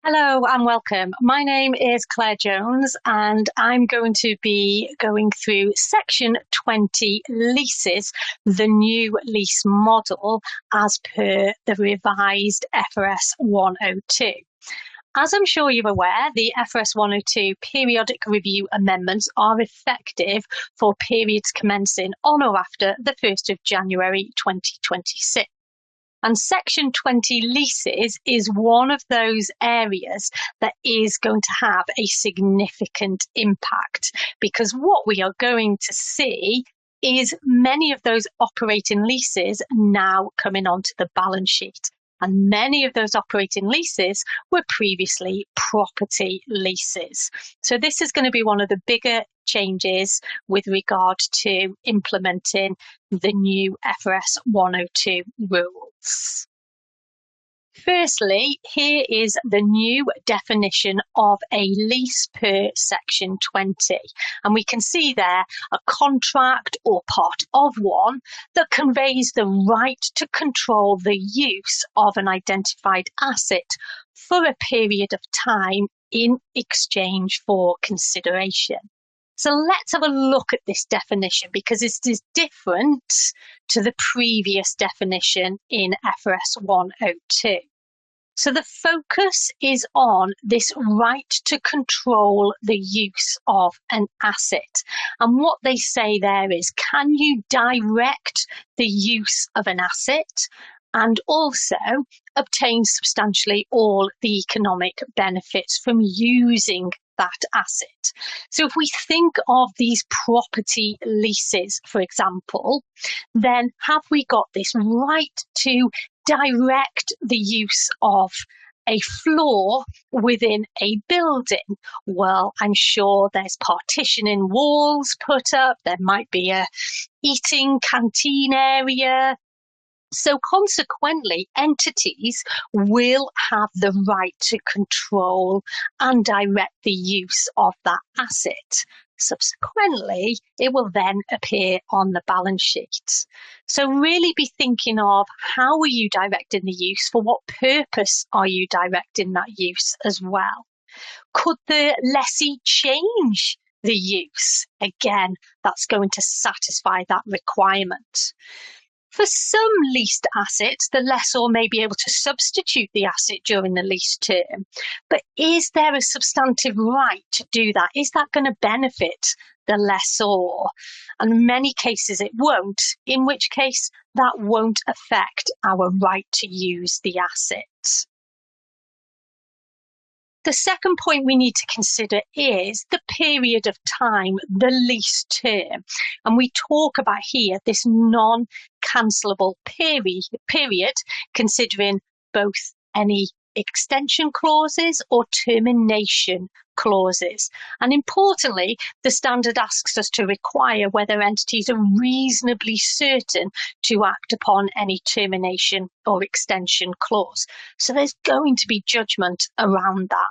Hello and welcome. My name is Claire Jones and I'm going to be going through Section 20 Leases, the new lease model as per the revised FRS 102. As I'm sure you're aware, the FRS 102 periodic review amendments are effective for periods commencing on or after the 1st of January 2026. And Section 20 leases is one of those areas that is going to have a significant impact, because what we are going to see is many of those operating leases now coming onto the balance sheet. And many of those operating leases were previously property leases. So this is going to be one of the bigger changes with regard to implementing the new FRS 102 rules. Firstly, here is the new definition of a lease per Section 20. And we can see there a contract or part of one that conveys the right to control the use of an identified asset for a period of time in exchange for consideration. So let's have a look at this definition, because it is different to the previous definition in FRS 102. So the focus is on this right to control the use of an asset. And what they say there is, can you direct the use of an asset and also obtain substantially all the economic benefits from using that asset? So if we think of these property leases, for example, then have we got this right to direct the use of a floor within a building? Well, I'm sure there's partitioning walls put up, there might be a eating canteen area. So consequently, entities will have the right to control and direct the use of that asset. Subsequently, it will then appear on the balance sheet. So really be thinking of, how are you directing the use? For what purpose are you directing that use as well? Could the lessee change the use? Again, that's going to satisfy that requirement. For some leased assets, the lessor may be able to substitute the asset during the lease term, but is there a substantive right to do that? Is that going to benefit the lessor? And in many cases it won't, in which case that won't affect our right to use the asset. The second point we need to consider is the period of time, the lease term. And we talk about here this non-cancelable period, considering both any extension clauses or termination clauses. And importantly, the standard asks us to require whether entities are reasonably certain to act upon any termination or extension clause. So there's going to be judgment around that.